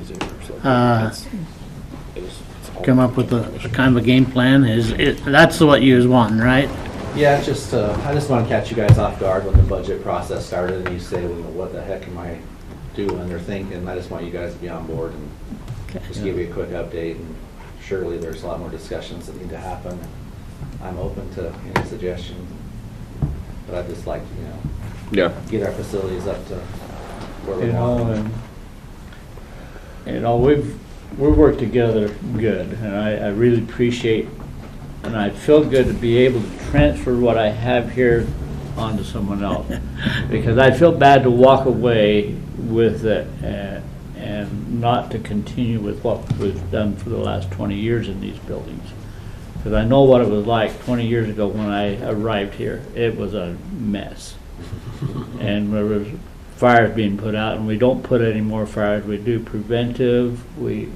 Come up with a kind of a game plan. That's what you was wanting, right? Yeah, it's just, I just want to catch you guys off guard when the budget process started and you say, well, what the heck am I doing or thinking? I just want you guys to be on board and just give you a quick update. And surely there's a lot more discussions that need to happen. I'm open to any suggestions, but I'd just like to, get our facilities up to where we want them. We've worked together good, and I really appreciate, and I feel good to be able to transfer what I have here onto someone else, because I feel bad to walk away with it and not to continue with what we've done for the last 20 years in these buildings. Because I know what it was like 20 years ago when I arrived here. It was a mess. And there was fires being put out, and we don't put any more fires. We do preventive. We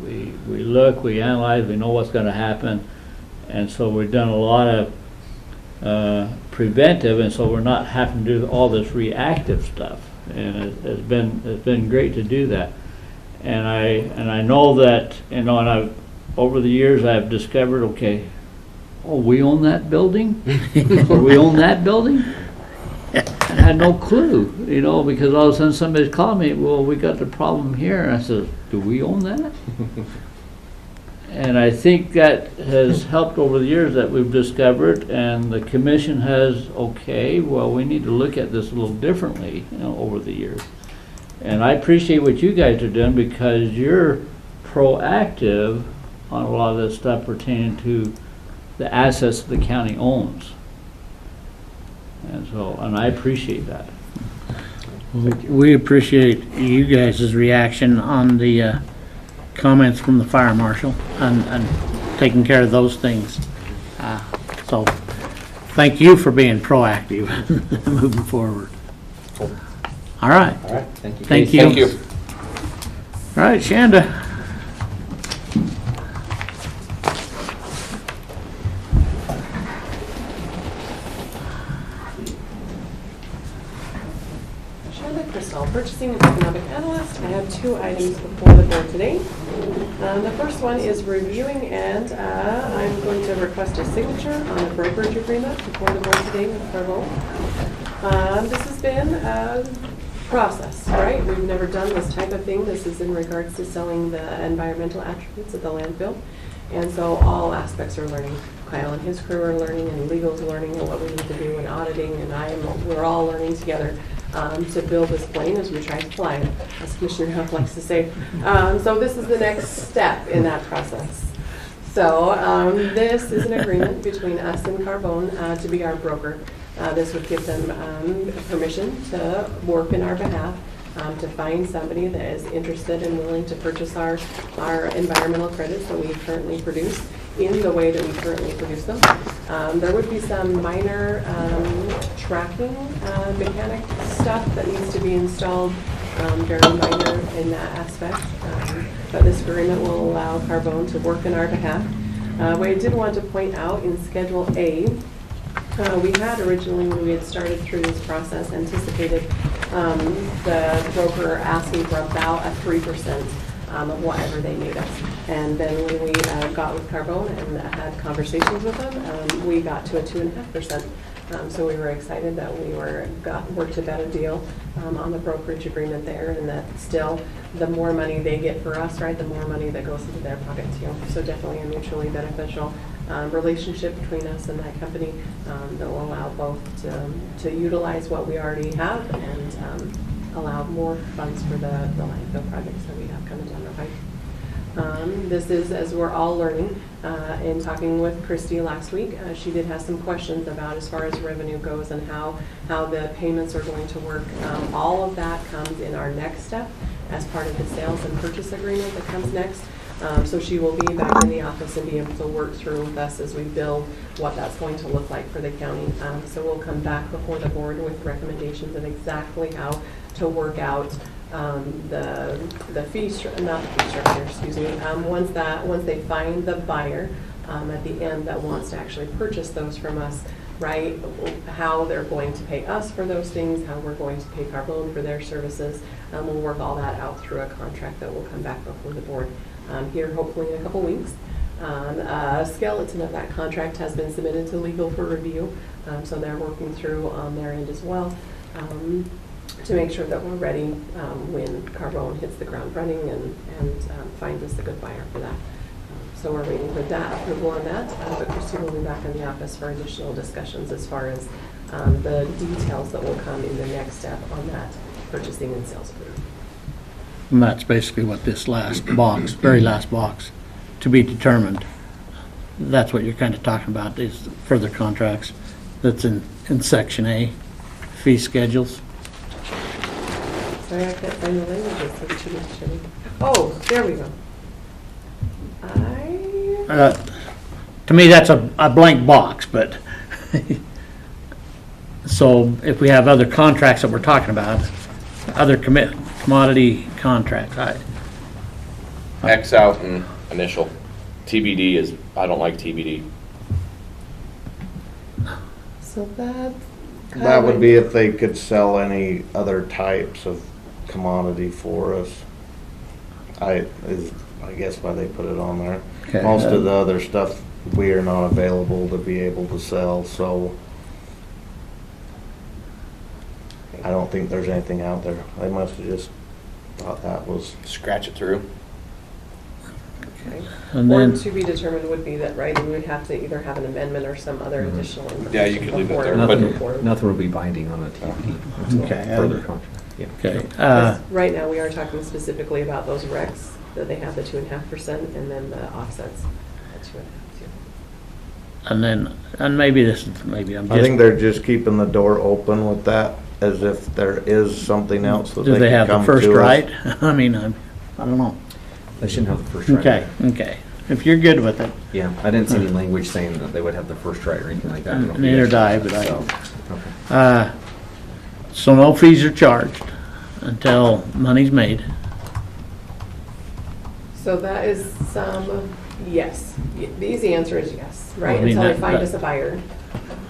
look, we analyze, we know what's going to happen. And so we've done a lot of preventive, and so we're not having to do all this reactive stuff. And it's been great to do that. And I know that, and over the years I've discovered, okay, we own that building? Or we own that building? I had no clue, because all of a sudden somebody's calling me, well, we got the problem here. And I said, do we own that? And I think that has helped over the years that we've discovered, and the commission has, okay, well, we need to look at this a little differently, over the years. And I appreciate what you guys are doing, because you're proactive on a lot of this stuff pertaining to the assets the county owns. And I appreciate that. We appreciate you guys' reaction on the comments from the fire marshal and taking care of those things. So, thank you for being proactive moving forward. All right. All right, thank you. Thank you. Thank you. All right, Shanda. Shanda Crystal, Purchasing and Economic Analyst. I have 2 items before the board today. The first one is reviewing, and I'm going to request a signature on a brokerage agreement before the board today with Carvo. This has been a process, right? We've never done this type of thing. This is in regards to selling the environmental attributes of the landfill. And so all aspects are learning. Kyle and his crew are learning, and legal's learning, and what we need to do in auditing, and we're all learning together to build this plane as we try to fly it, as Commissioner Huff likes to say. So this is the next step in that process. So this is an agreement between us and Carbone to be our broker. This would give them permission to work in our behalf, to find somebody that is interested and willing to purchase our environmental credits that we currently produce in the way that we currently produce them. There would be some minor tracking mechanic stuff that needs to be installed, very minor in that aspect. But this agreement will allow Carbone to work in our behalf. What I did want to point out in Schedule A, we had originally, when we had started through this process, anticipated the broker asking for about a 3% of whatever they made us. And then when we got with Carbone and had conversations with them, we got to a 2.5%. So we were excited that we worked a better deal on the brokerage agreement there, and that still the more money they get for us, right, the more money that goes into their pocket too. So definitely a mutually beneficial relationship between us and that company that will allow both to utilize what we already have and allow more funds for the landfill projects that we have coming down the pipe. This is, as we're all learning, in talking with Christy last week, she did have some questions about as far as revenue goes and how the payments are going to work. All of that comes in our next step as part of the sales and purchase agreement that comes next. So she will be back in the office and be able to work through with us as we build what that's going to look like for the county. So we'll come back before the board with recommendations of exactly how to work out the fee structure, not the fee structure, excuse me. Once they find the buyer at the end that wants to actually purchase those from us, right? How they're going to pay us for those things, how we're going to pay Carbone for their services. We'll work all that out through a contract that will come back before the board here, hopefully in a couple weeks. A skeleton of that contract has been submitted to legal for review, so they're working through on their end as well. To make sure that we're ready when Carbone hits the ground running and finds us a good buyer for that. So we're waiting for that approval on that, but Christy will be back in the office for additional discussions as far as the details that will come in the next step on that purchasing and sales agreement. And that's basically what this last box, very last box, to be determined. That's what you're kind of talking about, is further contracts that's in Section A, fee schedules. Sorry, I can't find the languages. So it should be showing. Oh, there we go. To me, that's a blank box, but so if we have other contracts that we're talking about, other commodity contracts, X out and initial. TBD is, I don't like TBD. So that. That would be if they could sell any other types of commodity for us. I guess why they put it on there. Okay. Most of the other stuff we are not available to be able to sell, so I don't think there's anything out there. They must have just thought that was. Scratch it through. Okay. And Or then, to be determined would be that, right, we would have to either have an amendment or some other additional information. Yeah, you could leave it before- there, before- Nothing will be binding on a TBD. until Okay. Further contract, yeah. okay, Right now, we are talking specifically about those recs, that they have the 2.5% and then the offsets at 2.5 too. and maybe this is, maybe I'm I think just, they're just keeping the door open with that as if there is something else that Do they can have the come first to us. right? I mean, I don't know. They shouldn't have the first right. Okay, okay. If you're good with it. Yeah, I didn't see any language saying that they would have the first right or anything like that. I don't know if you Neither guys- did I, but I so, don't. okay. So no fees are charged until money's made. So that is yes. The easy answer is yes, right? Well, I mean, Until they that- find us a buyer,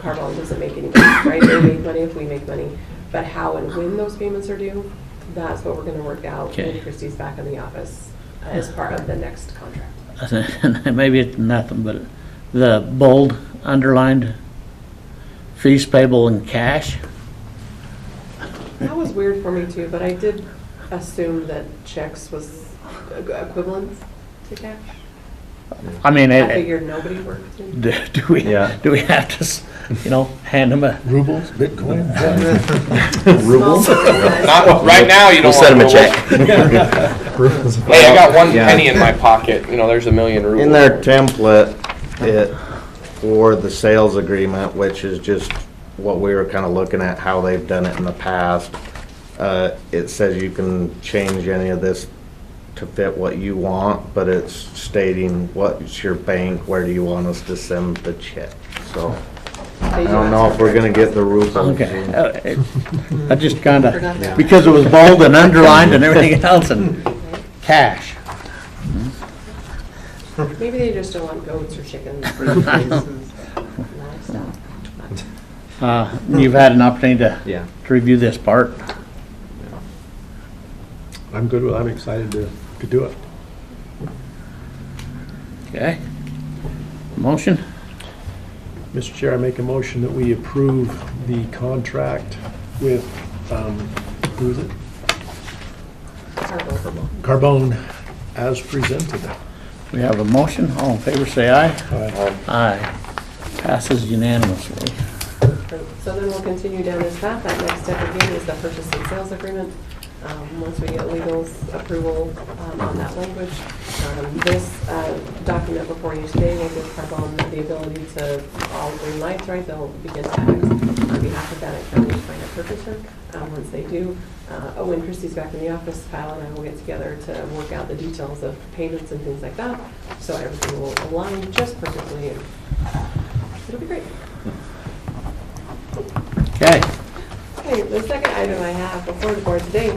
Carbon doesn't make any money, right? They make money if we make money. But how and when those payments are due, that's what we're gonna work out Okay. when Christie's back in the office as part of the next contract. And maybe it's nothing, but the bold underlined fees payable in cash. That was weird for me too, but I did assume that checks was equivalent to cash. I mean, I figured nobody worked in. do we have to, hand them a Rubles, Bitcoin? Rubles? Not, right now, you don't We'll send want them a rubles. check. Hey, I got one Yeah. penny in my pocket, there's a million rubles. In their template, for the sales agreement, which is just what we were kind of looking at, how they've done it in the past, it says you can change any of this to fit what you want, but it's stating what's your bank, where do you want us to send the check. So I don't know if we're gonna get the rules. Okay. I just kind Forgot of, that. because it was bold and underlined and everything else and cash. Maybe they just don't want goats or chickens. Livestock. You've had an opportunity Yeah. to review this part. I'm good with, I'm excited to do it. Okay. Motion? Mr. Chair, I make a motion that we approve the contract with, who is it? Carbone as presented. We have a motion. All in favor, say aye. Aye. Aye. Passes unanimously. So then we'll continue down this path. That next step again is the purchase and sales agreement. Once we get legal's approval on that language, this document before you today will give Carbon the ability to, all green lights, right, they'll begin to act on behalf of Bannock County to find a purchaser. Once they do, when Christie's back in the office, Kyle and I will get together to work out the details of payments and things like that, so everything will align just perfectly, and it'll be great. Okay. Okay, the second item I have before the board today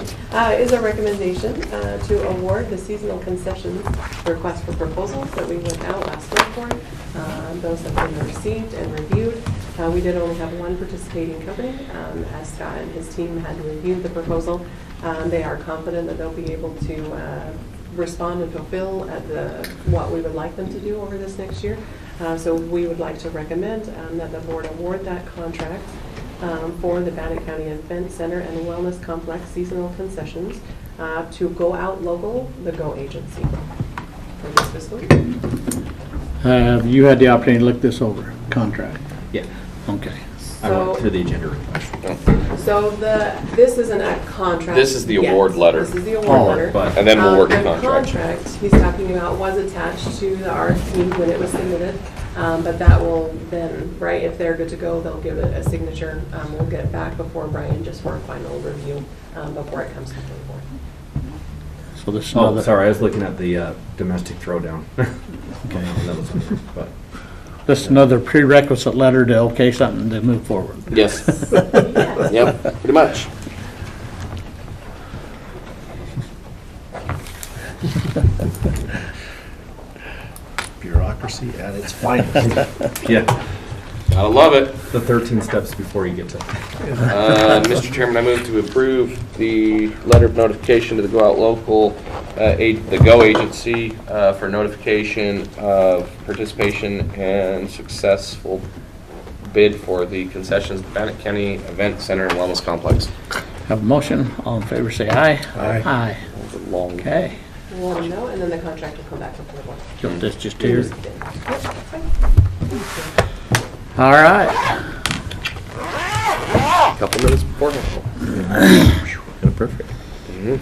is a recommendation to award the seasonal concessions request for proposals that we went out last week for. Those have been received and reviewed. We did only have one participating company, as Scott and his team had reviewed the proposal. They are confident that they'll be able to respond and fulfill at what we would like them to do over this next year. So we would like to recommend that the board award that contract for the Bannock County Event Center and Wellness Complex seasonal concessions to Go Out Local, the Go Agency, for this fiscal year. Have you had the opportunity to look this over, contract? Yeah. Okay. I went through the agenda request. So this isn't a contract. This is the yet. award letter. This is the award letter. But And then we'll work the The contract. contract he's talking about was attached to the RFP when it was submitted, but that will then, right, if they're good to go, they'll give it a signature. We'll get it back before Brian just for a final review before it comes to the board. So this is oh, another, sorry, I was looking at the domestic throwdown. Okay, that was but this is another prerequisite letter to okay something to move forward. Yes. Yes. Yep, pretty much. Bureaucracy at its finest. yeah, Gotta love it. the 13 steps before you get to. Mr. Chairman, I move to approve the letter of notification to the Go Out Local, the Go Agency, for notification of participation and successful bid for the concessions at the Bannock County Event Center and Wellness Complex. Have a motion. All in favor, say aye. Aye. Aye. That was a long. Okay. We'll let them know, and then the contract will come back before the board. So this just here. Yep, that's fine. All right. Couple minutes before. Perfect. Mhm.